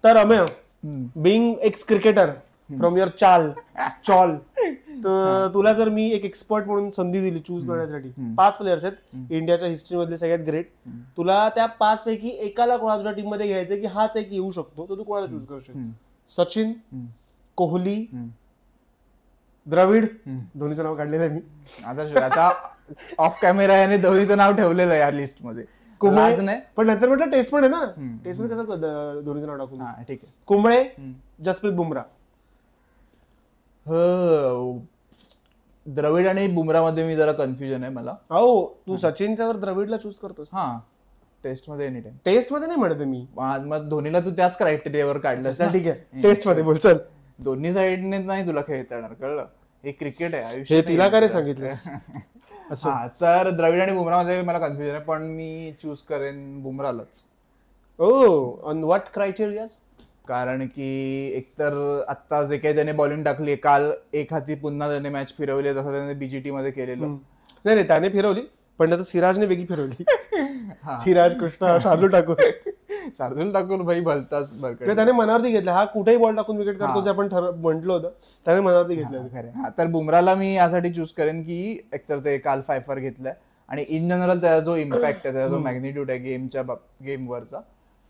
तर Amey being ex cricketer from your chawl तर तुला जर मी एक एक्सपर्ट म्हणून संधी दिली चूज करण्यासाठी 5 प्लेयर्स आहेत इंडियाच्या हिस्ट्री मधले सगळ्यात ग्रेट, तुला त्या 5 पैकी एकाला कोणा तुझ्या टीम मध्ये घ्यायचं की हाच एक येऊ शकतो, तर तू कोणाला चूज करशील? सचिन, कोहली, द्रविड, धोनीचं नाव काढलेलं आहे मी आता ऑफ कॅमेरा याने धोनीचं नाव ठेवलेलं आहे या लिस्ट मध्ये. कुंबळे पण नंतर म्हटलं टेस्ट पण आहे ना, टेस्ट मध्ये कसं धोनीचं नाव टाकून. ठीक आहे. कुंबळे, जसप्रीत बुमराह. द्रविड आणि बुमराह मध्ये मी जरा कन्फ्युजन आहे मला. हो तू सचिनच्या वर द्रविडला चूज करतोस? हा टेस्ट मध्ये एनी टाइम. टेस्ट मध्ये नाही म्हणते मी, मग धोनीला तू त्याच क्रायटेरियावर काढलं. ठीक आहे टेस्ट मध्ये बोल चल. दोन्ही साईडने नाही तुला खेळता येणार, कळलं? हे क्रिकेट आहे आयुष्य. हे तिला काय सांगितलं? तर द्रविड आणि बुमराह मध्ये मला कन्फ्युजन आहे, पण मी चूज करेन बुमराहलाच. On what criteria? कारण की एकतर आता जे काही त्याने बॉलिंग टाकली, काल एक हाती पुन्हा त्याने मॅच फिरवली जसं त्याने बीजीटी मध्ये केलेलं. नाही त्याने फिरवली, पण आता सिराजने वेगळी फिरवली. सिराज, कृष्णा, शार्दुल ठाकूर भाई भलताच बरं. त्याने मनावरती घेतलं, हा कुठेही बॉल टाकून विकेट काढतो जे आपण म्हटलं होतं, त्याने मनावरती घेतलं. खरं. तर बुमराहला मी यासाठी चूज करेन की एकतर ते काल 5 घेतलाय आणि इन जनरल त्याचा जो इम्पॅक्ट आहे, त्याचा जो मॅग्निट्यूड आहे गेमवरचा,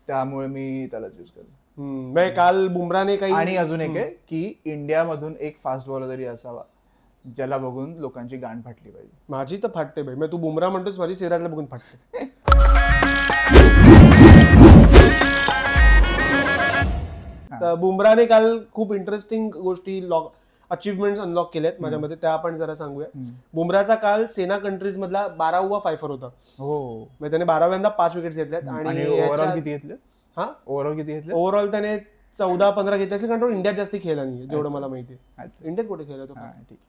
त्यामुळे मी त्याला चूज करेन. काल बुमराहने काही. आणि अजून एक आहे की इंडियामधून एक फास्ट बॉलर तरी असावा ज्याला बघून लोकांची गांड फाटली पाहिजे. माझी तर फाटते भाई, तू बुमराह म्हणतोस, माझी सिराजला बघून फाटते. तर बुमराहने काल खूप इंटरेस्टिंग गोष्टी अचीवमेंट अनलॉक केल्यात माझ्या मध्ये, त्या आपण जरा सांगूया. बुमराहचा काल सेना कंट्रीज मधला 12वा फायफर होता. म्हणजे त्याने 12व्यांदा 5 विकेट्स घेतल्यात. आणि ओव्हरऑल किती घेतले? ओव्हरऑल त्याने 14-15 घेतले असेल, कारण तो इंडियात जास्त खेळला नाही जेवढं मला माहिती आहे. इंडियात कुठे खेळला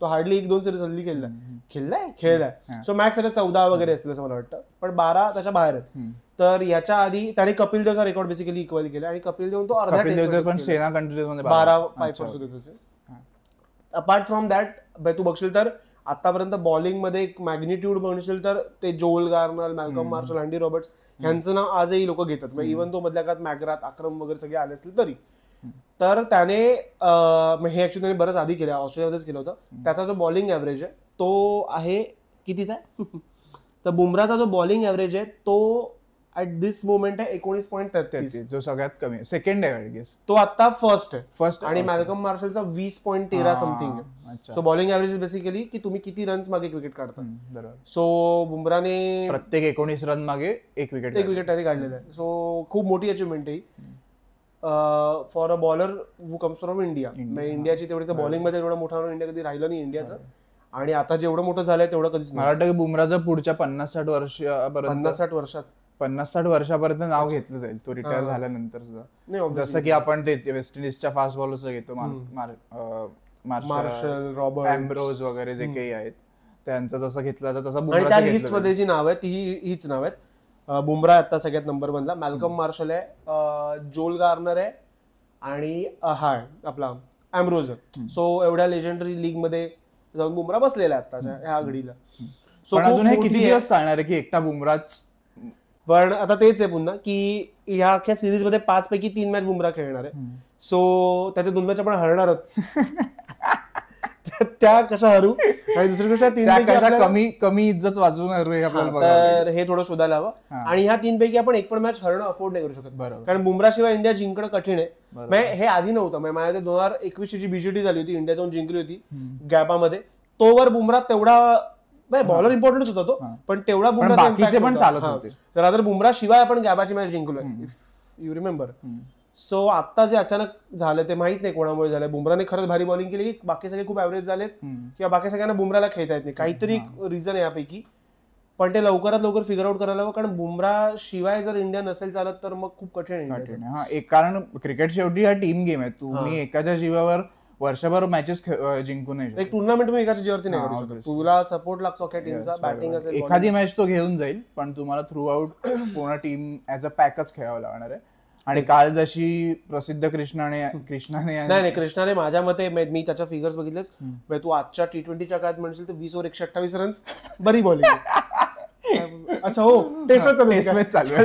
तो हार्डली 1-2 सिरीज हल्ली खेळलाय. सो मॅक्स त्याच्या 14 वगैरे असतील असं मला वाटतं, पण 12 त्याच्या बाहेर आहेत. तर याच्या आधी त्याने Kapil Deocha record basically equal केला, आणि कपिल देव तो अर्धा 12 फायफर्स होते. अपार्ट फ्रॉम दॅट तू बघशील तर आतापर्यंत बॉलिंग मध्ये एक मॅग्निट्यूड म्हणशील तर ते Joel Garner, Malcolm Marshall, Andy Roberts यांचं नाव आजही लोक घेतात. इव्हन तो मधल्या काळात मॅग्राथ, अक्रम वगैरे सगळे आले असले तरी. तर त्याने हे ऍक्च्युली त्याने बरंच आधी केलं, ऑस्ट्रेलियामध्येच केलं होतं. त्याचा जो बॉलिंग ऍव्हरेज आहे तो आहे कितीचा आहे? तर बुमराहचा जो बॉलिंग ऍव्हरेज आहे तो ऍट दिस मोमेंट आहे 19.33, जो सगळ्यात कमी. सेकंड आहे आय गेस तो आता फर्स्ट. आणि मॅल्कम मार्शलचा 20.13 समथिंग आहे. सो बॉलिंग ऍव्हरेज बेसिकली की तुम्ही किती रन्स मागे विकेट काढता. सो बुमराहने प्रत्येक 19 रन मागे एक विकेट त्याने काढलेलं आहे. सो खूप मोठी अचिव्हमेंट आहे for a bowler who comes from India. इंडियाची तेवढी तर बॉलिंग मध्ये एवढा मोठा इंडिया कधी राहिलं नाही इंडियाचं. आणि आता जेवढं मोठं झालंय तेवढं कधीच मला वाटतं की बुमराहचं पुढच्या 50-60 वर्षापर्यंत नाव घेतलं जाईल, तो रिटायर झाल्यानंतर सुद्धा. जसं की आपण ते वेस्ट इंडिजच्या फास्ट बॉलर्स घेतो, मार्शल, रॉबर्ट, एम्ब्रोज वगैरे जे काही आहेत, त्यांचं जसं घेतलं जातं तसं. आणि त्या लिस्ट मध्ये जी नाव आहेत हीच नाव आहेत. बुमराह आता सगळ्यात नंबर 1ला, मॅल्कम मार्शल आहे, जोल गार्नर आहे, आणि हा आपला एम्ब्रोज. सो एवढ्या लेजेंडरी लीग मध्ये जाऊन बुमराह बसलेला आहे आताच्या ह्या घडीला. सो अजून हे किती दिवस चालणार आहे की एकटा बुमराहच? पण आता तेच आहे पुन्हा की ह्या अख्ख्या सिरीज मध्ये 5 पैकी 3 मॅच बुमराह खेळणार आहे. सो त्याच्या 2 मॅच आपण हरणार आहोत. त्या कशा हरू, आणि दुसरी गोष्ट 3 कमी इज्जत वाचवून तर हे थोडं शोधायला हवं. आणि ह्या 3 पैकी आपण एक पण मॅच हरणं अफोर्ड नाही करू शकत, कारण बुमराह शिवाय इंडिया जिंकणं कठीण आहे. हे आधी नव्हतं. माझ्या 2021 ची बीजीटी झाली होती, इंडिया जाऊन जिंकली होती गॅबामध्ये. तोवर बुमराह तेवढा बॉलर इम्पॉर्टंट होता तो, पण तेवढा बुमराह पण चालत होते. तर बुमराह शिवाय आपण गॅबाची मॅच जिंकलोय, इफ यू रिमेंबर. सो आता जे अचानक झालं ते माहित नाही कोणामुळे झालं. बुमराहने खरंच भारी बॉलिंग केली, बाकी सगळे खूप ऍव्हरेज झालेत, किंवा बाकी सगळ्यांना बुमराहला खेळता येत नाही, काहीतरी रिझन आहे यापैकी. पण ते लवकरात लवकर फिगर आउट करायला हवं, कारण बुमराह शिवाय जर इंडिया नसेल चालत तर मग खूप कठीण आहे. कारण क्रिकेट शेवटी हा टीम गेम आहे. तुम्ही एकाच्या जीवावर वर्षभर मॅचेस जिंकू नाही. एक टुर्नामेंट मी एकाच्या जीवावरती नाही करू शकत. तुला सपोर्ट लागतो अख्या टीमचा, बॅटिंग असेल, एखादी मॅच तो घेऊन जाईल, पण तुम्हाला थ्रू आउट पूर्ण टीम ऍज अ पॅकच खेळावं लागणार आहे. आणि काल जशी प्रसिद्ध कृष्णाने माझ्या मते, मी त्याच्या फिगर्स बघितलेस, तू आजच्या T20च्या काळात म्हणशील तर 20 ओव्हर 128 रन्स बरी बॉलिंग. अच्छा हो, टेस्ट मॅच चालू.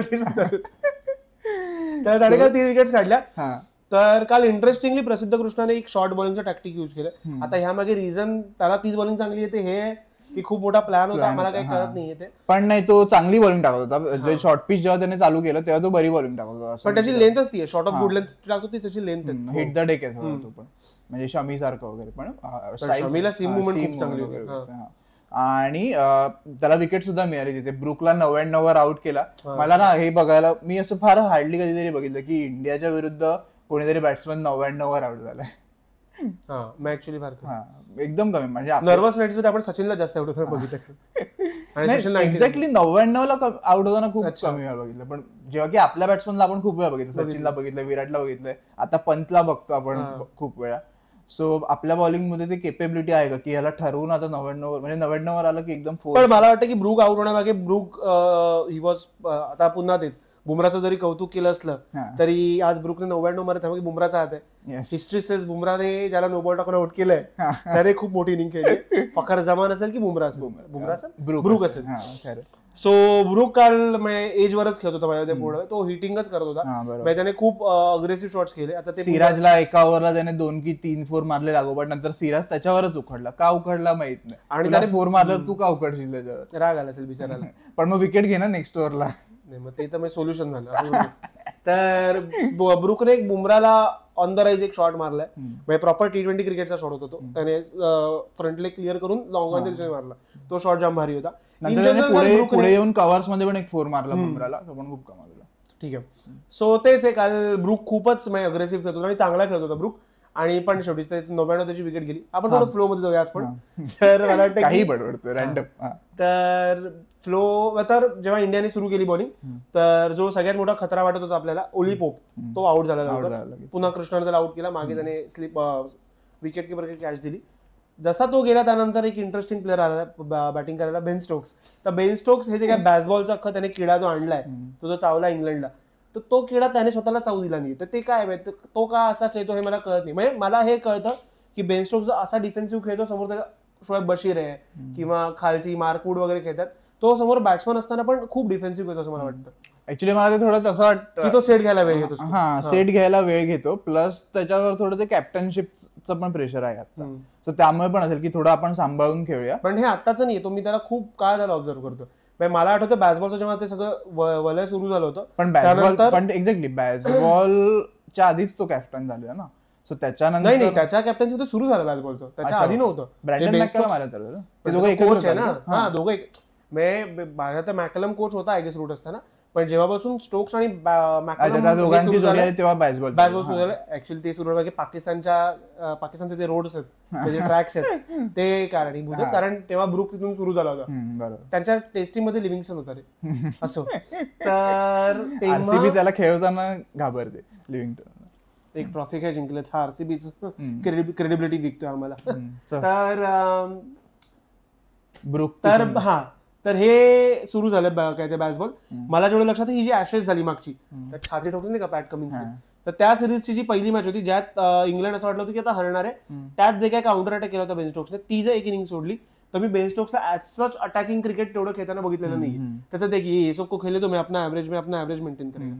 तर त्याने काल 3 विकेट्स काढल्या. तर काल इंटरेस्टिंगली प्रसिद्ध कृष्णाने एक शॉर्ट बॉलिंगचं टॅक्टिक युज केलं. आता ह्यामागे रिझन त्याला 30 बॉलिंग चांगली येते हे की खूप मोठा प्लॅन होता, मला काही कळत नाहीये ते. पण नाही, तो चांगली बॉलिंग टाकत होता. शॉर्ट पिच जेव्हा त्याने चालू केलं तेव्हा तो बरी बॉलिंग टाकत होता. पण त्याची लेंथच ती आहे, शॉर्ट ऑफ गुड लेंथ टाकतो ती, त्याची लेंथ हिट द डेक आहे तो पण, म्हणजे शमी सारखं वगैरे. पण शमीला सीम मुवमेंट खूप चांगली होती. आणि त्याला विकेट सुद्धा मिळाली तिथे. ब्रुकला 99 वर आउट केला. मला ना हे बघायला, मी असं फार हार्डली कधीतरी बघितलं की इंडियाच्या विरुद्ध कोणीतरी बॅट्समन 99 वर आउट झालाय. ऍक्च्युअली फार एकदम कमी, म्हणजे नर्वस नाईट्स मध्ये आपण सचिनला जास्त आउट होताना बघितलं. एक्झॅक्टली 99 ला आउट होताना खूप कमी वेळा बघितलं. पण जेव्हा की आपल्या बॅट्समनला आपण खूप वेळा बघितलं, सचिनला बघितलं, विराटला बघितलंय, आता पंतला बघतो आपण खूप वेळा. सो आपल्या बॉलिंग मध्ये ते केपेबिलिटी आहे का की ह्याला ठरवून आता 99 म्हणजे 99 वर आलं की एकदम फोर. पण मला वाटतं की ब्रूक आउट होण्यामागे ब्रूक ही वॉज, आता पुन्हा तेच बुमराचं जरी कौतुक केलं असलं तरी आज ब्रूकने 99 मारत, त्यामुळे बुमराचा हात आहे. हिस्ट्री सेज बुमराने ज्याला नो बॉल टाकून आउट केलंय त्याने खूप मोठी इनिंग खेळली. फखर जमान असेल की बुमरा असेल, बुमरा असेल, ब्रूक असेल. सो ब्रूक काल एज वरच खेळत होता माझ्या पुढे, तो हिटिंगच करत होता, त्याने खूप अग्रेसिव्ह शॉट्स केले. आता ते सिराजला एका ओव्हरला त्याने 2 की 3 फोर मारले लागोपाठ, नंतर सिराज त्याच्यावरच उखडला. का उखडला माहित नाही, आणि त्याने 4 मारलं, तू का उखडशील त्याच्यावर, राग आला असेल बिचाराला. पण मग विकेट घे ना नेक्स्ट ओव्हरला. नाही मग ते तर सोल्युशन झालं. तर ब्रूकने एक बुमराला ऑन द राईज एक शॉट मारलाय, म्हणजे प्रॉपर T20 क्रिकेटचा शॉट होता तो. त्याने फ्रंट लेग क्लिअर करून लॉंग ऑन दिशेने मारला, तो शॉट जाम भारी होता. पुढे येऊन कव्हर्स मध्ये पण एक 4 मारला बुमराला, तो पण खूप कमाल होता. ठीक आहे. सो तेच आहे, काल ब्रूक खूपच अग्रेसिव्ह खेळत होता आणि चांगला खेळत होता ब्रूक. आणि पण शेवटी 99 त्याची विकेट गेली. आपण थोडं फ्लो मध्ये जाऊया आज पण. तर मला वाटतं काही बडबडतं रॅन्डम. तर फ्लो, तर जेव्हा इंडियाने सुरू केली बॉलिंग, तर जो सगळ्यात मोठा खतरा वाटत होता आपल्याला, ओली पोप, तो आउट झाला. पुन्हा कृष्णाने त्याला आउट केला, मागे त्याने स्लिप विकेट किपर कॅच दिली. जसा तो गेला त्यानंतर एक इंटरेस्टिंग प्लेअर आला बॅटिंग करायला, बेन स्टोक्स. तर बेन स्टोक्स हे जे काय बॅसबॉलचा अख्खा त्याने किडा जो आणलाय, तो जो चावला इंग्लंडला, तर तो किडा त्याने स्वतःला चावू दिला नाही. तर ते काय माहिती, तो का असा खेळतो हे मला कळत नाही. म्हणजे मला हे कळतं की बेन स्टोक्स असा डिफेन्सिव्ह खेळतो, समोर त्याचा शोएब बशीर आहे किंवा खालची मार्कवूड वगैरे खेळतात, तो समोर बॅट्समन असताना पण खूप डिफेन्सिव्ह खेळतो असं मला वाटतं. ऍक्च्युली मला ते थोडं तसं वाटतं की तो सेट घ्यायला वेळ घेतो. सेट घ्यायला वेळ घेतो, प्लस त्याच्यावर थोडं ते कॅप्टनशिपचं पण प्रेशर आहे आता. तर त्यामुळे पण असेल की थोडं आपण सांभाळून खेळूया. पण हे आताच नाही, तो मी त्याला खूप काळ झाला ऑब्झर्व्ह करतो. मला आठवतं बॅसबॉलचं जेव्हा ते सगळं वलय सुरू झालं होतं, पण एक्झॅक्टली बॅसबॉलच्या आधीच तो कॅप्टन झालेला ना. सो त्याच्यानंतर नाही, त्याच्या कॅप्टन्सी तो सुरू झालं बॅसबॉलचं, त्याच्या आधी नव्हतं. ब्रँडन मॅकलम कोच आहे ना, दोघे. माझ्या तर मॅकलम कोच होता आय गेस रूट असताना, पण जेव्हापासून स्टोक्स आणि दोघांची जोडी आली तेव्हा बॅसबॉल सुरू झालं. ऍक्च्युअली ते सुरू झालं की पाकिस्तानचे जे रोड्स आहेत, जे ट्रॅक्स आहेत, ते कारणीभूत आहेत. कारण तेव्हा ब्रूक तिथून सुरू झाला होता. त्यांच्या टेस्टिंग मध्ये लिव्हिंगस्टन होता रे असं. तर आरसीबी त्याला खेळताना घाबरते. लिव्हिंगस्टन एक ट्रॉफी काय जिंकलेत, हा आरसीबीच क्रेडिबिलिटी विकतोय आम्हाला. तर हे सुरू झालं काय ते बॅसबॉल. मला जेवढं लक्षात ही जी ऍशेस झाली मागची, तर छाती ठोकली नाही का पॅट कमिन्सने, तर त्या सिरीजची जी पहिली मॅच होती ज्यात इंग्लंड असं वाटलं होतं की आता हरणार आहे, त्यात जे काय काउंटर अटॅक केला होता बेन स्टोक्सने, ती जर एक इनिंग सोडली तर मी बेन स्टोक्सला ऍज सच अटॅकिंग क्रिकेट तेवढं खेळताना बघितलेलं नाही. त्याचं ते की ये सबको खेले तो मैं अपना ऍव्हरेज मेंटेन करेल,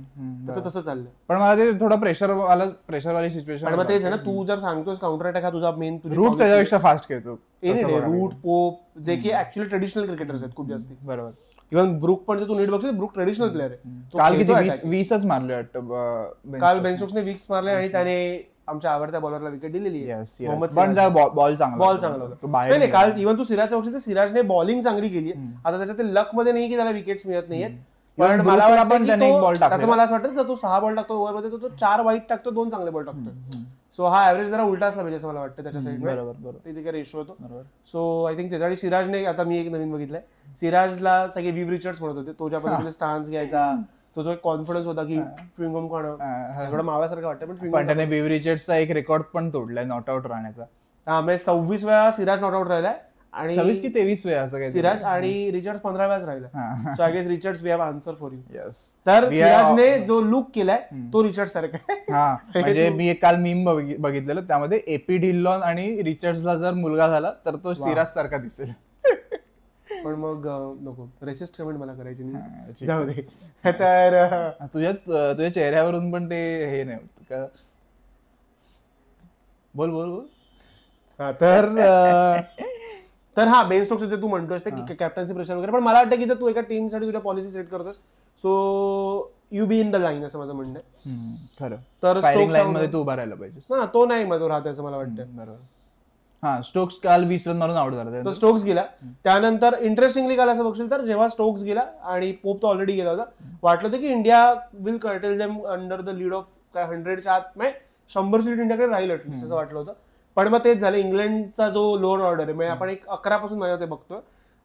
त्याचं तसं चाललं. पण मला ते थोडं प्रेशरवाली सिच्युएशन. मग तेच आहे ना, तू जर सांगतोस काउंटर अटॅक हा तुझा मेन, रूट त्याच्यापेक्षा फास्ट खेळतो. रूट, पोप, जे की ऍक्च्युअली ट्रेडिशनल क्रिकेटर्स आहेत खूप जास्त. बरोबर. इव्हन ब्रूक पण तू नीट बघशील, ब्रूक ट्रेडिशनल प्लेअर आहे. काल किती 20च मारले वाटतं काल बेन स्टोक्सने 20 मारले आणि त्याने आमच्या आवडत्या बॉलरला विकेट दिलेली आहे. बॉल चांगला होता. काल इव्हन तू सिराजच्या बघशील तर सिराजने बॉलिंग चांगली केली आहे. आता त्याच्या ते लक मध्ये नाही की त्याला विकेट्स मिळत नाहीयेत, पण मला असं वाटतं जर तो 6 बॉल टाकतो ओव्हरमध्ये तर तो 4 वाईट टाकतो, 2 चांगले बॉल टाकतो. सो हा ऍव्हरेज जरा उलटा असला पाहिजे असं मला वाटतं त्याच्या साईड, ते रेशो होतो. सो आय थिंक त्याच्यासाठी सिराजने, आता मी एक नवीन बघितलंय, सिराजला सगळे विव रिचर्ड्स म्हणत होते, तो ज्या पद्धतीने स्टान्स घ्यायचा, तो जो एक कॉन्फिडन्स होता की च्युइंगम खाणं, थोडं माव्यासारखं वाटतं. पण त्याने विव रिचर्ड्सचा एक रेकॉर्ड पण तोडलाय नॉट आउट राहण्याचा. हा, म्हणजे 26 वेळा सिराज नॉट आउट राहिलाय आणि 26 की 23 वेळा असं काही सिराज, आणि रिचर्ड्स 15 वेळाच राहिला. So I guess Richards we have answer for you. तर सिराजने जो लुक केलाय तो रिचर्ड सारखा आहे. म्हणजे मी एक काल मीम बघितलेलं, त्यामध्ये एपी ढिल्लॉन आणि रिचर्ड्सला जर मुलगा झाला तर तो सिराज सारखा दिसेल. पण मग नको, रेसिस्ट कमेंट मला करायची नाही, जाऊ दे. तर तुझ्या चेहऱ्यावरून पण ते हे नाही होत का, बोल बोल बोल. तर हा बेन स्टोक्स जे तू म्हणतोस ते कॅप्टन्सी प्रेशर वगैरे, पण मला वाटतं की जर तू एका टीमसाठी तुझ्या पॉलिसी सेट करतोस so you be in the line असं माझं म्हणणं आहे. खरं. तर फायरिंग लाईन मध्ये तू उभा राहायला पाहिजे. हा तो नाही मग तो राहतो असं मला वाटतं. बरोबर. हा स्टोक्स काल 20 रन मारून आउट झाला. तो स्टोक्स गेला. त्यानंतर इंटरेस्टिंगली काल असं बघशील तर जेव्हा स्टोक्स गेला आणि पोप तो ऑलरेडी गेला होता, वाटलं होतं की India will curtail them under the lead of 100च्या आत, 100 लीड इंडियाकडे राहील ऍटलीस्ट असं वाटलं होतं. पण मग तेच झालं. इंग्लंडचा जो लोअर ऑर्डर आहे म्हणजे आपण एक 11 पासून माझ्या ते बघतोय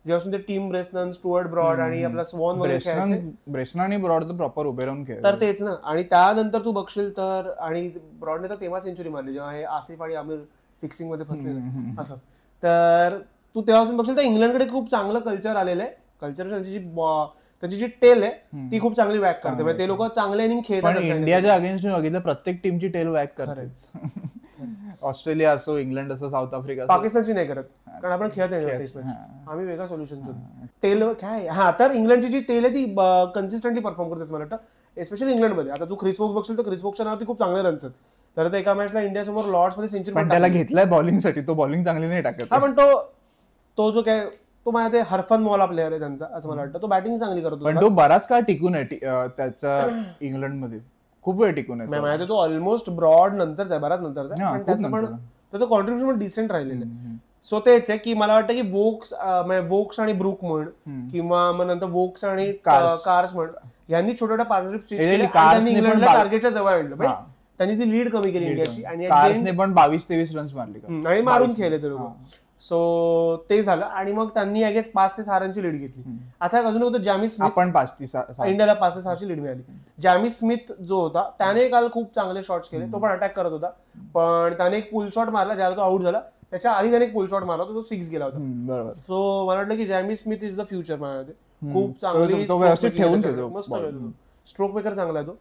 जेव्हापासून ते टीम ब्रेस्नन, स्टुअर्ट ब्रॉड आणि आपला स्वॉन ब्रेस्नन आणि ब्रॉड तर प्रॉपर उभे राहून खेळ. तर तेच ना. आणि त्यानंतर तू बघशील तर आणि ब्रॉडने तर तेव्हा सेंचुरी मारली जेव्हा हे आसिफ आणि आमिर फिक्सिंग मध्ये फसले असं. तर तू तेव्हापासून बघशील तर इंग्लंडकडे खूप चांगलं कल्चर आलेलं आहे. कल्चर त्यांची जी टेल आहे ती खूप चांगली वॅक करते म्हणजे ते लोक चांगले इनिंग खेळतात. इंडियाच्या अगेन्स्ट बघितलं प्रत्येक टीमची टेल वॅक करते. ऑस्ट्रेलिया असो, इंग्लंड असो, साऊथ आफ्रिका, पाकिस्तानची नाही करत कारण आपण खेळत नाही. आम्ही वेगळा सोल्युशन टेल काय. हा तर इंग्लंडची जी टेल आहे ती कन्सिस्टंटली परफॉर्म करते मला वाटतं एस्पेशली इंग्लंडमध्ये. आता तू क्रिस वोक्स बघशील तर क्रिस वोक्सच्या नावावरती खूप चांगले रन्स आहेत. तर एका मॅचला इंडिया समोर लॉर्ड्स मध्ये सेंचुरी पण त्याला घेतलाय बॉलिंगसाठी. तो बॉलिंग चांगली नाही टाकत. हा पण तो जो काय तो माझ्या ते हरफन मॉला प्लेअर आहे त्यांचा असं मला वाटतं. तो बॅटिंग चांगली करतो पण तो बराच काळ टिकून आहे त्याच्या इंग्लंडमध्ये. खूप वेळ टिकून आहे. माहिती तो ऑलमोस्ट ब्रॉड नंतरचा आहे, बराच नंतरचा आहे. पण त्याचं कॉन्ट्रीब्युशन पण डिसेंट राहिलेलं आहे. सो तेच आहे की मला वाटतं की वोक्स आणि ब्रूक म्हण किंवा मग नंतर वोक्स आणि कार्स म्हण यांनी छोट्या छोट्या पार्टनरशिप इंग्लंडला टार्गेटच्या जवळ आणलं. त्यांनी ती लीड कमी केली इंडियाची आणि कार्सने पण 22-23 रन्स मारले आणि मारून खेळले ते लोक. सो ते झालं आणि मग त्यांनी आय गेस 5 ते 6 रनची लीड घेतली. आता अजून होतं जॅमी स्मिथ. आपण 5 ते 6 इंडियाला 5 ते 6ची लीड मिळाली. जॅमी स्मिथ जो होता त्याने काल खूप चांगले शॉट्स केले. तो पण अटॅक करत होता पण त्याने एक पुल शॉट मारला ज्याला तो आउट झाला. त्याच्या आधी त्याने एक पुल शॉट मारला तो 6 गेला होता. बरोबर. सो मला वाटलं की Jamie Smith is the future. मला खूप चांगली मस्त स्ट्रोक मेकर चांगला आहे तो.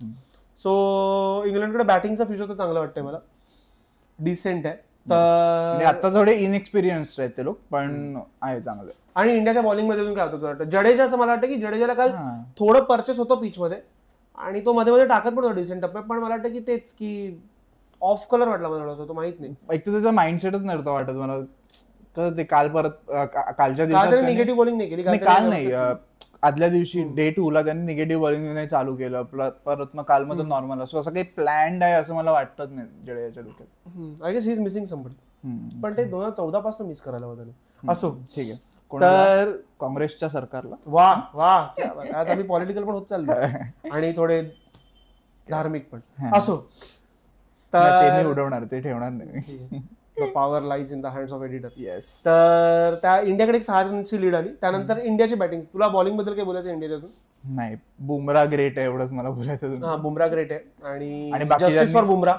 सो इंग्लंडकडे बॅटिंगचा फ्युचर तर चांगलं वाटतंय मला. डिसेंट आहे. तर आता थोडे इनएक्सपिरियन्स आहेत ते लोक पण आहे चांगले. आणि इंडियाच्या बॉलिंग मध्ये काय होतं जडेजाचं मला वाटतं की जडेजाला काल थोडं परचेस होतं पिच मध्ये आणि तो मध्ये मध्ये टाकत पण होता डिसेंट टप्प्यात. पण मला वाटतं की तेच की ऑफ कलर वाटला मला तो माहित नाही. एक तर त्याचा माइंडसेटच नव्हतं वाटत मला. तर ते काल परत कालच्या दिवसात निगेटिव्ह बॉलिंग नाही केली. काल नाही आदल्या दिवशी डे 2 ला त्यांनी निगेटिव्ह बॉलिंग चालू केलं. परत मग काल मध्ये नॉर्मल असं काही प्लॅन्ड आहे असं मला वाटत नाही जडेजाच्या डोक्यात. I guess he is missing somebody. पण ते 2014 पासून मिस करायला होतं. असो ठीक आहे. तर काँग्रेसच्या सरकारला वा आज आम्ही पॉलिटिकल पण होत चाललो आणि थोडे धार्मिक पण. असो तर ते मी उडवणार ते ठेवणार नाही. Power lies in the hands of editor. Yes. तर त्या इंडियाकडे 6 रनची लीड आली. त्यानंतर इंडियाची बॅटिंग. तुला बॉलिंग बद्दल काय बोलायचं इंडियाच्या अजून? नाही बुमरा ग्रेट आहे एवढंच मला बोलायचं. हा बुमरा ग्रेट आहे आणि जस्टिस फॉर बुमरा.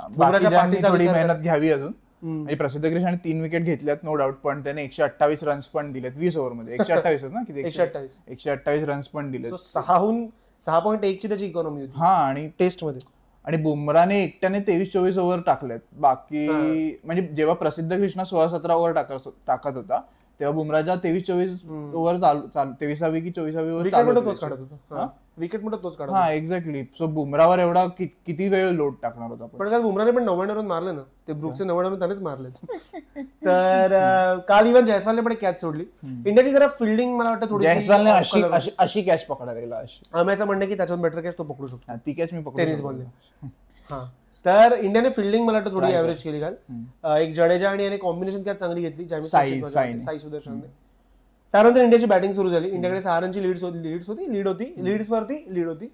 बुमराच्या पाठीची थोडी मेहनत घ्यावी अजून. आणि प्रसिद्ध क्रिशने 3 विकेट घेतल्यात नो डाऊट पण त्याने 128 रन्स पण दिलेत 20 ओव्हरमध्ये. 128 ना किती 128 रन्स पण दिलेत. 6.1 ची त्याची इकॉनॉमी होती. हा आणि टेस्ट मध्ये. आणि बुमराने एकट्याने 23-24 ओव्हर टाकलेत. बाकी म्हणजे जेव्हा प्रसिद्ध कृष्णा 16-17 ओव्हर टाकत होता तेव्हा बुमराच्या 23-24 ओव्हर 23वी की 24वी ओव्हर विकेट मोठा तोच काढत. हा एक्झॅक्टली. सो बुमरावर एवढा किती वेळ लोड टाकणार होता. पण काल बुमराने पण 99 रन मारले ना. ते ब्रुकचे 99 रन त्यानेच मारले. तर काल इव्हन जयस्वालने पण कॅच सोडली. इंडियाची जरा फिल्डिंग मला वाटतं थोडी जयस्वालने अशी कॅच पकडायला आम्याचं म्हणणं की त्याच्यावर बेटर कॅच तो पकडू शकतो. ती कॅच मी पकडू टेनिस बॉलने. हा तर इंडियाने फिल्डिंग मला वाटतं थोडी ऍव्हरेज केली काल. एक जडेजा आणि कॉम्बिनेशन कॅच चांगली घेतली साई सुदर्शनने. त्यानंतर इंडियाची बॅटिंग सुरू झाली. इंडियाकडे 6 रनची लीड्स होती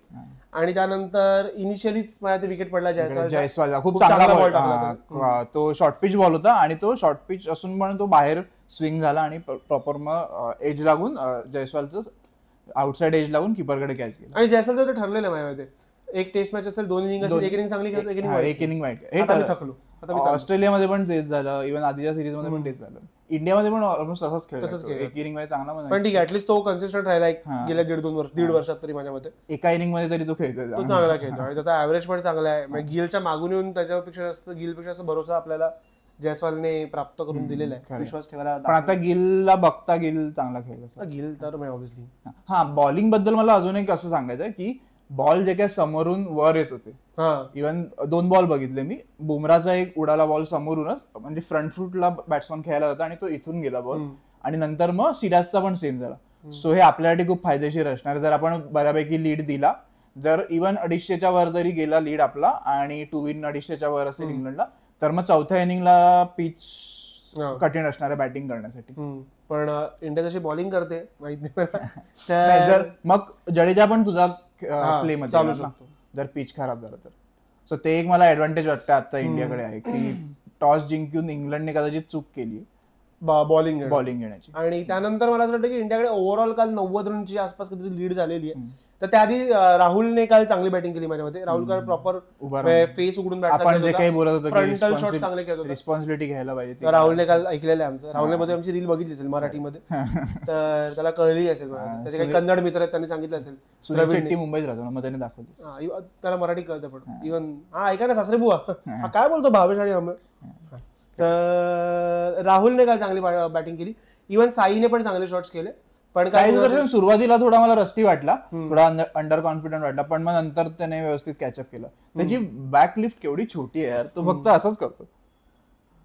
आणि त्यानंतर इनिशियलीच मला ते विकेट पडला जयस्वाल. खूप चांगला बॉल टाकला तो. शॉर्ट पिच बॉल होता आणि तो शॉर्ट पिच असून पण तो बाहेर स्विंग झाला आणि प्रॉपर मग एज लागून जयस्वालचं आउटसाइड एज लागून किपरकडे कॅच केला. आणि जयस्वालचं ते ठरलेलं माझ्यामध्ये एक टेस्ट मॅच असेल 2 इनिंग असेल. एक इनिंग चांगली खेळतो एक इनिंग वाईट. हे थकलो. ऑस्ट्रेलियामध्ये पण तेच झालं. इव्हन आधीच्या सिरीज मध्ये पण तेच झालं. इंडियामध्ये पण ऑलमोस्ट तसंच खेळतो. एक इनिंग मध्ये चांगला पण ठीक आहे ऍटलीस्ट तो कन्सिस्टंट राहिला गेल्या 1.5 वर्षात तरी माझ्या मते. एका इनिंग मध्ये तरी तो खेळतो. तो चांगला खेळतो आणि त्याचा ऍव्हरेज पण चांगला आहे. गिलच्या मागून येऊन त्याच्यापेक्षा जास्त गिलपेक्षा भरोसा आपल्याला जयस्वालने प्राप्त करून दिलेला आहे. विश्वास ठेवायला. पण आता गिलला बघता गिल चांगला खेळला. गिल तर ऑब्व्हियसली. हा बॉलिंग बद्दल मला अजून एक असं सांगायचं की बॉल जे काय समोरून वर येत होते. इव्हन 2 बॉल बघितले मी. बुमराचा एक उडाला बॉल समोरूनच, म्हणजे फ्रंट फूटला बॅट्समन खेळायला होता आणि तो इथून गेला बॉल, आणि नंतर मग सिराजचा पण सेम झाला. सो हे आपल्यासाठी खूप फायदेशीर असणार जर आपण बऱ्यापैकी लीड दिला. जर इव्हन 250च्या वर जरी गेला लीड आपला आणि 2 विन 250च्या वर असेल इंग्लंडला, तर मग चौथ्या इनिंगला पिच कठीण असणार आहे बॅटिंग करण्यासाठी. पण इंडिया तशी बॉलिंग करते माहित नाही. जर मग जडेजा पण तुझा प्ले मध्ये चालू शकतो जर पिच खराब झाला तर. सो ते एक मला ऍडव्हान्टेज वाटतं आता इंडियाकडे आहे की टॉस जिंकून इंग्लंडने कदाचित चूक केली बॉलिंग घेण्याची. आणि त्यानंतर मला असं वाटतं की इंडियाकडे ओव्हरऑल काल 90 रनची आसपास कधी लीड झालेली आहे. तर त्याआधी राहुलने काल चांगली बॅटिंग केली माझ्या मते. राहुल काल प्रॉपर फेस उघडून आपण जे काही बोलत होतो फ्रंटल शॉट चांगले खेळत होता. रिस्पॉन्सिबिलिटी घ्यायला पाहिजे. राहुलने काल ऐकलेलं आहे आमचं. राहुलने मध्ये आमची रील बघितली असेल मराठीमध्ये, तर त्याला कळली असेल. त्याचे काही कन्नड मित्र आहेत त्यांनी सांगितलं असेल. सुनील शेट्टी मुंबईत राहतो ना, मग त्याने दाखवली. त्याला मराठी कळतं. पण इव्हन ऐका ना सासरे बुवा काय बोलतो भावेश आणि आम्ही. तर राहुलने काल चांगली बॅटिंग केली. इव्हन साईने पण चांगले शॉट्स केले. पण सुरुवातीला थोडा मला रस्टी वाटला, थोडा अंडर कॉन्फिडंट वाटला, पण मग नंतर त्याने व्यवस्थित कॅचअप केलं. त्याची बॅकलिफ्ट केवढी छोटी आहे यार, तो फक्त असंच करतो,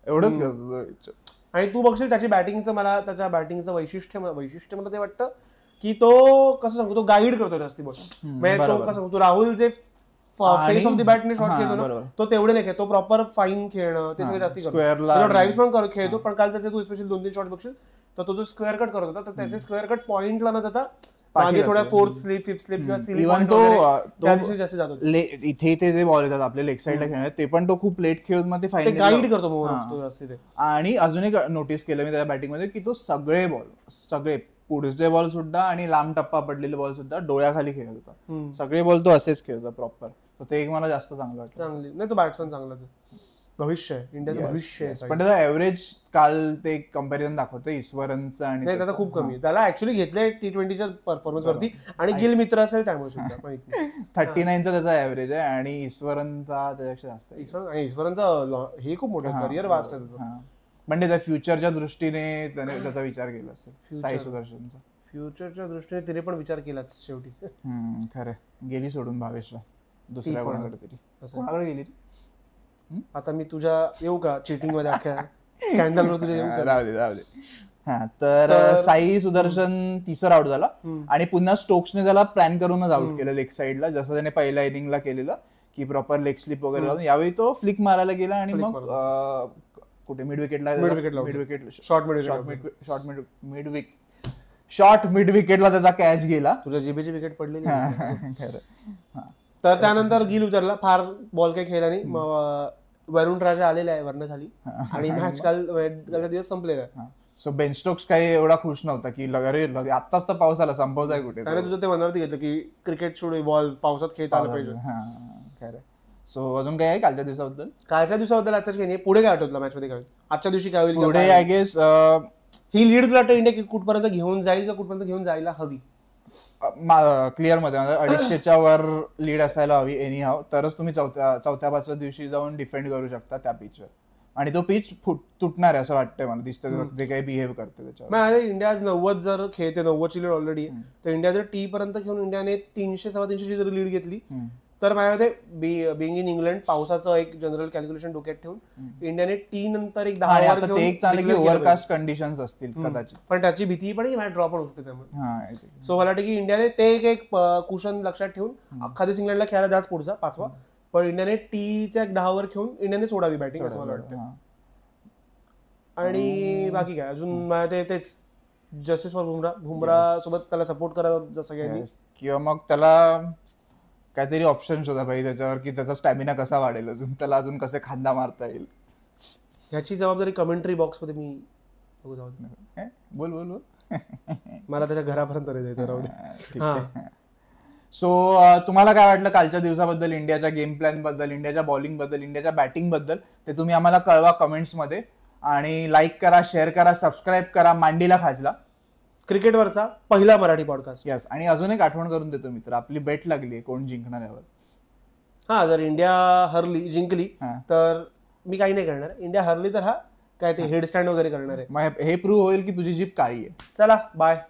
एवढंच करतो. आणि तू बघशील त्याची बॅटिंगचं, मला त्याच्या बॅटिंगचं वैशिष्ट्य मला ते वाटतं की तो कसं सांगतो, तो गाईड करतो जास्ती बॉल. म्हणजे तो कसं सांगतो, राहुल जे फेस ऑफ द बॅटने शॉट खेळतो ना, तो तेवढे नाही खेळ, तो प्रॉपर फाईन खेळणं ते सगळं जास्ती करतो. ड्राईव्ह पण खेळतो, पण काल त्याचे तू स्पेशल 2-3 शॉट बघशील तर तो जो स्क्वेअर कट करत होता, तर त्याचे स्क्वेअर कट पॉइंटला न जाता मागे थोड्या 4th स्लिप 5th स्लिप किंवा सिली पॉइंट त्या दिवशी जास्त जात होते. इथे ते जे बॉल येतात आपले लेग साईडला खेळण्यात, ते पण तो खूप लेट खेळून मग ते फाईन गाईड करतो. आणि अजून एक नोटीस केलं मी त्याच्या बॅटिंग मध्ये की तो सगळे पुढचे बॉल सुद्धा आणि लांब टप्पा पडलेले बॉल सुद्धा डोळ्याखाली खेळत होता. सगळे बॉल तो असेच खेळत होता प्रॉपर. ते एक मला जास्त चांगलं वाटतं. चांगली नाही, तो बॅट्समन चांगलाच आहे. भविष्य आहे इंडियाचं, भविष्य आहे. पण त्याचा एव्हरेज काल ते कंपॅरिझन दाखवतं ईश्वरनचा आणि त्याचा खूप कमी आहे. त्याला ऍक्च्युअली घेतलंय T20च्या परफॉर्मन्स वरती, आणि गिल मित्र असेल त्यामुळे सुद्धा माहिती 39चा त्याचा एव्हरेज आहे आणि ईश्वरनचा त्याच्यापेक्षा जास्त आहे. ईश्वरनचा हे खूप मोठं करिअर वास्ट आहे त्याचं. पण त्याच्या फ्युचरच्या दृष्टीने त्याने त्याचा विचार केला असेल. साई सुदर्शनचा फ्युचरच्या दृष्टीने तिने पण विचार केलाच शेवटी. खरं गेली सोडून भावेशला दुसऱ्या कोणाकडे तरी. कोणाकडे गेली? आता मी तुझ्या येऊ का चिटिंग मध्ये अख्ख्या स्कॅन्डल वर तुझ्या येऊ? राहू दे. हा, तर साई सुदर्शन तिसरा आउट झाला आणि पुन्हा स्टोक्सने त्याला प्लॅन करूनच आउट केलं लेग साईडला, जसं त्याने पहिल्या इनिंगला केलेलं की प्रॉपर लेग स्लिप वगैरे लावून. यावेळी तो फ्लिक मारायला गेला आणि मग कुठे मिड विकेटला शॉर्ट मिड विकेटला त्याचा कॅच गेला. तुझ्या जिबेची विकेट पडली. तर त्यानंतर गिल उतरला, फार बॉल काही खेळला नाही. वरुण राजा आलेला आहे वरनं खाली, आणि मॅच काल दिवस संपलेला आहे. सो बेन स्टोक्स काही एवढा खुश नव्हता की अरे आत्ताच तर पाऊस आला, संपवताय कुठे. त्याने तुझं ते मनावरती घेतलं की क्रिकेट शुड इव्हॉल्व, पावसात खेळता आलं पाहिजे. खरं. सो अजून काय आहे कालच्या दिवसाबद्दल? आजच काही नाही. पुढे काय आठवलं मॅच मध्ये काय आजच्या दिवशी काय होईल पुढे? आय गेस ही लीड तुला वाटतं इंडिया कुठपर्यंत घेऊन जाईल का कुठपर्यंत घेऊन जायला हवी? क्लिअर मध्ये 250च्या वर लीड असायला हवी एनी हाव, तरच तुम्ही चौथ्या 5व्या दिवशी जाऊन डिफेंड करू शकता त्या पिचवर. आणि तो पिच तुटणार आहे असं वाटतंय मला, दिसतं जे काही बिहेव्ह करते त्याच्यावर. इंडिया आज 90 जर खेळते, 90ची लीड ऑलरेडी, तर इंडिया जर टी पर्यंत घेऊन इंडियाने 300-350ची जर लीड घेतली, तर माझ्यामध्ये बिंग इन इंग्लंड पावसाचं एक जनरल कॅल्क्युलेशन डोक्यात ठेवून इंडियाने टी नंतर एक 10 ओव्हरकास्ट कंडिशन्स असतील कदाचित, पण त्याची भीती पण मॅच ड्रॉप पण होते त्यामुळे. सो मला वाटतं की इंडियाने ते एक कुशन लक्षात ठेवून अख्खा दिवस इंग्लंडला खेळायला द्याच पुढचा 5वा, पण इंडियाने टीच्या एक 10 घेऊन इंडियाने सोडावी बॅटिंग असं मला वाटतं. आणि बाकी काय अजून मला तेच जस्टिस फॉर बुमरा सोबत त्याला सपोर्ट करा सगळ्यांनी, किंवा मग त्याला काहीतरी ऑप्शन शोधा पाहिजे त्याच्यावर की त्याचा स्टॅमिना कसा वाढेल, अजून त्याला अजून कसे खांदा मारता येईल. ह्याची जबाबदारी कमेंट्री बॉक्स मध्ये मी बोल मला त्याच्या घरापर्यंत जायचं. सो तुम्हाला काय वाटलं कालच्या दिवसाबद्दल, इंडियाच्या गेम प्लॅन बद्दल, इंडियाच्या बॉलिंग बद्दल, इंडियाच्या बॅटिंग बद्दल, ते तुम्ही आम्हाला कळवा कमेंट्स मध्ये. आणि लाईक करा, शेअर करा, सबस्क्राईब करा मांडीला खाजला, क्रिकेटवरचा पहिला मराठी पॉडकास्ट. यस. आणि अजून एक आठवण करून देतो मित्र, आपली बेट लागली कोण जिंकणार यावर. जर इंडिया जिंकली तर मी काही नाही करणार, इंडिया हरली तर काय ते हेडस्टँड वगैरे करणार आहे. मग हे प्रूव्ह होईल की तुझी जीप काळी आहे. चला बाय.